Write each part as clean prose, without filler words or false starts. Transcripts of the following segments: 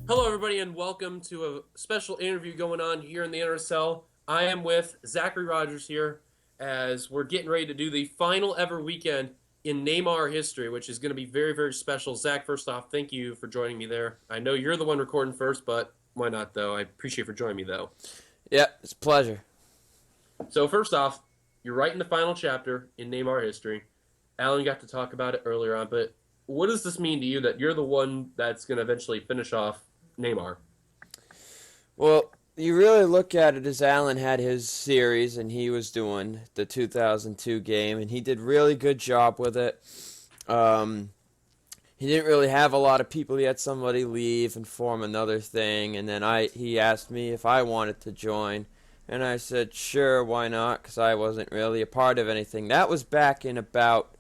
Hello, everybody, and welcome to a special interview going on here in the NRSL. I am with Zachary Rogers here as we're getting ready to do the final ever weekend in NAMAR history, which is going to be very, very special. Zach, first off, thank you for joining me there. I know you're the one recording first, but why not, though? I appreciate you for joining me, though. Yeah, it's a pleasure. So, first off, you're writing the final chapter in NAMAR history. Alan got to talk about it earlier on, but what does this mean to you that you're the one that's going to eventually finish off NAMAR? Well, you really look at it as Allen had his series and he was doing the 2002 game and he did really good job with it. Um, he didn't really have a lot of people. He had somebody leave and form another thing, and then he asked me if I wanted to join, and I said sure, why not? Because I wasn't really a part of anything. That was back in about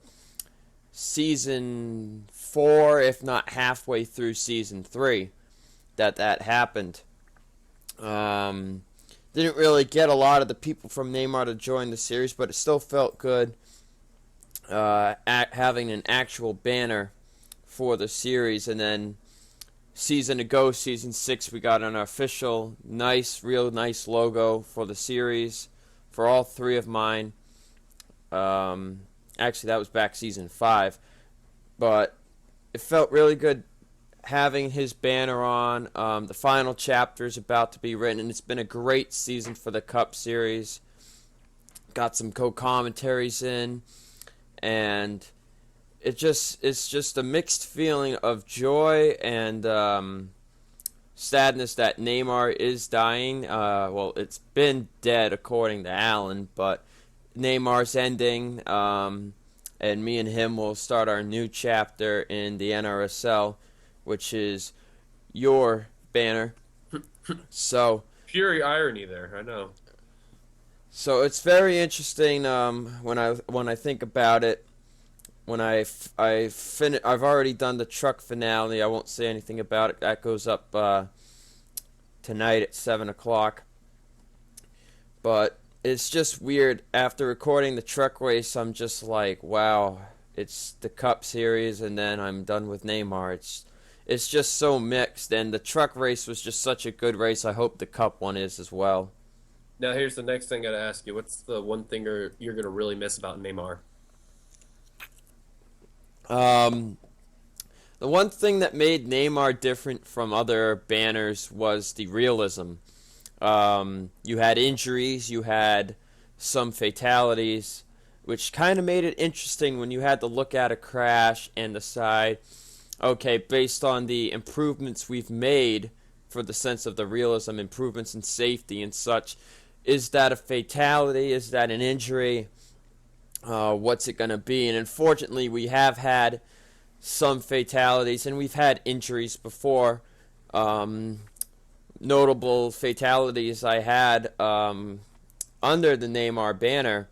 season 4, if not halfway through season 3, that happened. Um, didn't really get a lot of the people from NAMAR to join the series, but it still felt good having an actual banner for the series. And then season ago, season 6, we got an official, real nice logo for the series for all 3 of mine. Actually, that was back season 5, but it felt really good having his banner on. The final chapter is about to be written, and it's been a great season for the Cup Series. Got some co-commentaries in, and it's just a mixed feeling of joy and sadness that NAMAR is dying. Well, it's been dead according to Allen, but NAMAR's ending, and me and him will start our new chapter in the NRSL, which is your banner. So, Pure irony there, I know. so it's very interesting when I think about it. When I've already done the truck finale. I won't say anything about it. That goes up tonight at 7 o'clock. But it's just weird. After recording the truck race, I'm just like, wow, it's the Cup Series, and then I'm done with NAMAR. It's just so mixed, and the truck race was just such a good race. I hope the Cup one is as well. Now, here's the next thing I gotta ask you. What's the one thing you're gonna really miss about Neymar? Um, the one thing that made NAMAR different from other banners was the realism. You had injuries, you had some fatalities, which kind of made it interesting when you had to look at a crash and decide, okay, based on the improvements we've made for the sense of the realism, improvements in safety and such, is that a fatality? Is that an injury? What's it going to be? And unfortunately, we have had some fatalities and we've had injuries before. Um, Notable fatalities I had under the NAMAR banner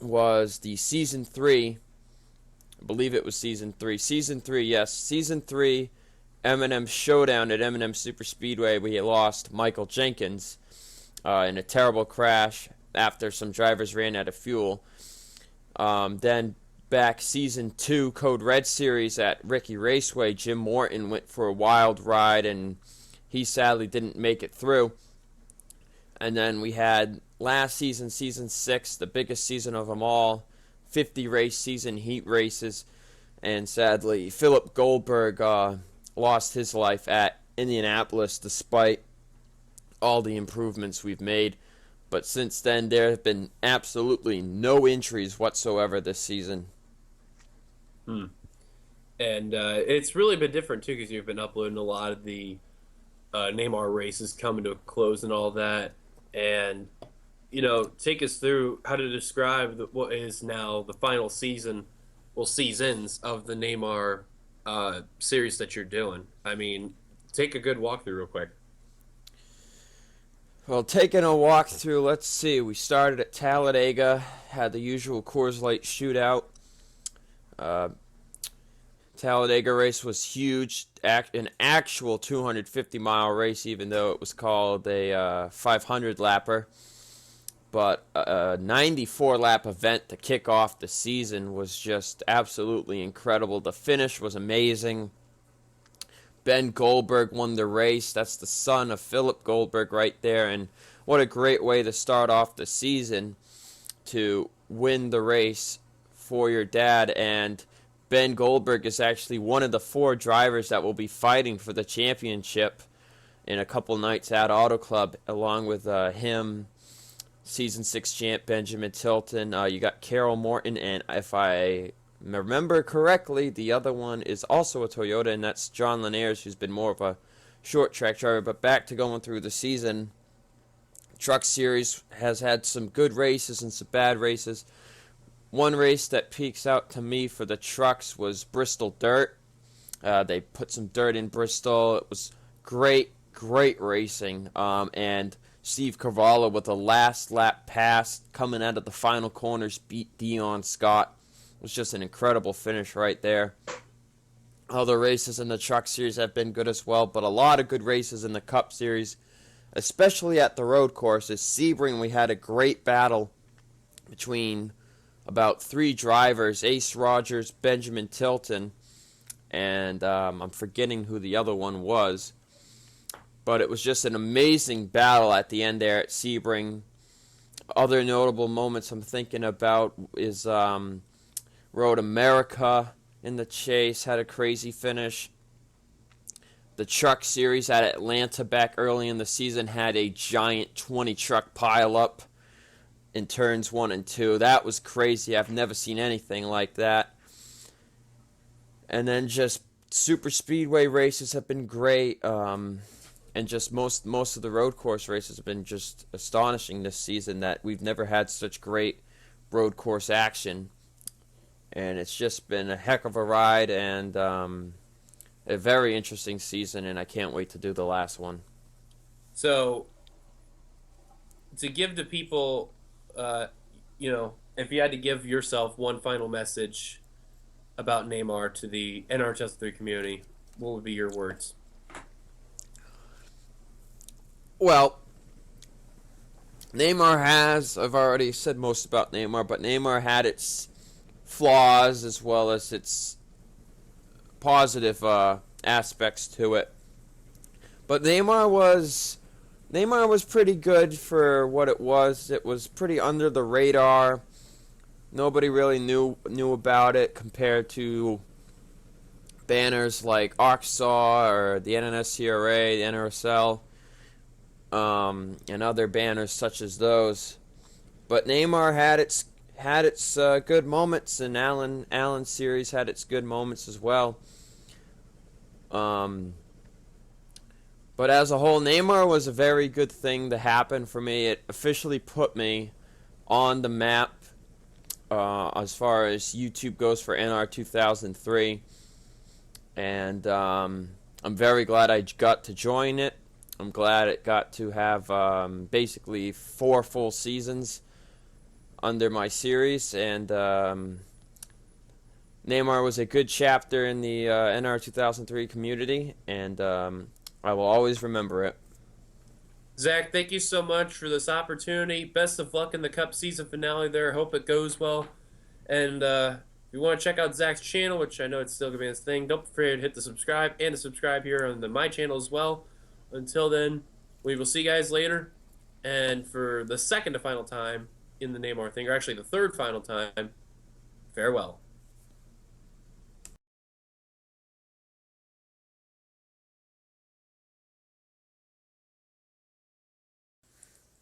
was the season 3. I believe it was season 3. Season 3, yes. Season 3 M&M Showdown at M&M Super Speedway. We lost Michael Jenkins in a terrible crash after some drivers ran out of fuel. Then back season 2 Code Red Series at Ricky Raceway, Jim Morton went for a wild ride and he sadly didn't make it through. And then we had last season, season 6, the biggest season of them all, 50 race season heat races. And sadly, Philip Goldberg lost his life at Indianapolis despite all the improvements we've made. But since then, there have been absolutely no injuries whatsoever this season. Hmm. And it's really been different too because you've been uploading a lot of the Neymar races coming to a close and all that. And take us through how to describe what is now the final season, well, seasons of the Neymar series that you're doing. I mean, take a good walkthrough real quick. Well, taking a walk through, let's see. We started at Talladega, had the usual Coors Light shootout. Uh, Talladega race was huge, an actual 250-mile race, even though it was called a 500 lapper. But a 94-lap event to kick off the season was just absolutely incredible. The finish was amazing. Ben Goldberg won the race. That's the son of Philip Goldberg right there. And what a great way to start off the season, to win the race for your dad. And Ben Goldberg is actually one of the 4 drivers that will be fighting for the championship in a couple nights at Auto Club, along with him, Season 6 champ Benjamin Tilton. You got Carol Morton, and if I remember correctly, the other one is also a Toyota, and that's John Linares, who's been more of a short track driver. But back to going through the season, Truck Series has had some good races and some bad races. One race that peaks out to me for the trucks was Bristol Dirt. They put some dirt in Bristol. It was great racing. And Steve Carvalho with a last lap pass coming out of the final corners beat Dion Scott. It was just an incredible finish right there. Other races in the Truck Series have been good as well, but a lot of good races in the Cup Series, especially at the road courses. Sebring, we had a great battle between about 3 drivers, Ace Rogers, Benjamin Tilton, and I'm forgetting who the other one was. But it was just an amazing battle at the end there at Sebring. Other notable moments I'm thinking about is Road America in the chase, had a crazy finish. The Truck Series at Atlanta back early in the season had a giant 20 truck pileup in turns 1 and 2. That was crazy. I've never seen anything like that. And then just super speedway races have been great. And just most of the road course races have been just astonishing this season, that we've never had such great road course action. And it's just been a heck of a ride, and a very interesting season, and I can't wait to do the last one. So, to give to people, if you had to give yourself one final message about NAMAR to the NR 2003 community, what would be your words? Well, NAMAR has, I've already said most about NAMAR, but NAMAR had its flaws as well as its positive aspects to it. But NAMAR was pretty good for what it was. It was pretty under the radar. Nobody really knew about it compared to banners like Arkansas or the NNSCRA, the NRSL, and other banners such as those. But NAMAR had its good moments, and Allen Series had its good moments as well. But as a whole, NAMAR was a very good thing to happen for me. It officially put me on the map as far as YouTube goes for NR 2003. And I'm very glad I got to join it. I'm glad it got to have basically 4 full seasons under my series. And NAMAR was a good chapter in the NR 2003 community, and I will always remember it. Zach, thank you so much for this opportunity. Best of luck in the Cup season finale there. Hope it goes well. And if you want to check out Zach's channel, which I know it's still going to be his thing, don't forget to hit the subscribe and to subscribe here on my channel as well. Until then, we will see you guys later. And for the second to final time in the NAMAR thing, or actually the third final time, farewell.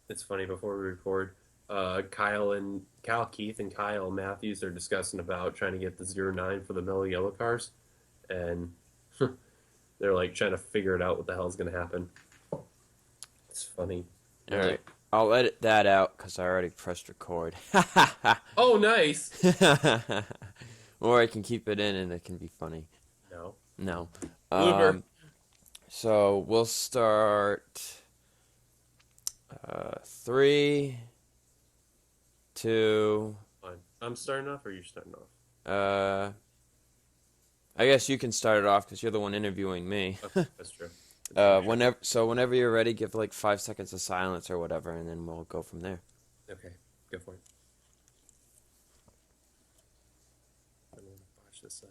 It's funny, before we record, Kyle Keith and Kyle Matthews are discussing about trying to get the 09 for the mellow yellow cars, and they're like trying to figure it out what the hell is going to happen. It's funny. All right. I'll edit that out because I already pressed record. Oh, nice. Or I can keep it in and it can be funny. No. No. Blooper. So we'll start 3, 2. Fine. I'm starting off, or you're starting off? I guess you can start it off because you're the one interviewing me. Okay, that's true. Whenever you're ready, give like 5 seconds of silence or whatever, and then we'll go from there. Okay, go for it. I'm gonna watch this up.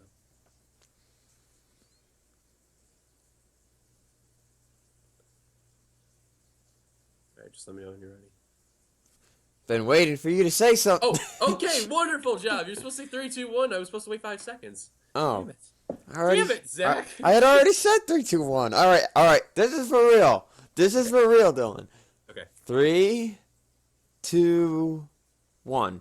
right, just let me know when you're ready. Been waiting for you to say something. Oh, okay, wonderful job. You're supposed to say 3, 2, 1. I was supposed to wait 5 seconds. Oh. Damn it. Already, Damn it, Zach. I had already said 3, 2, 1. All right. This is for real. This is for real, Dylan. Okay. 3, 2, 1.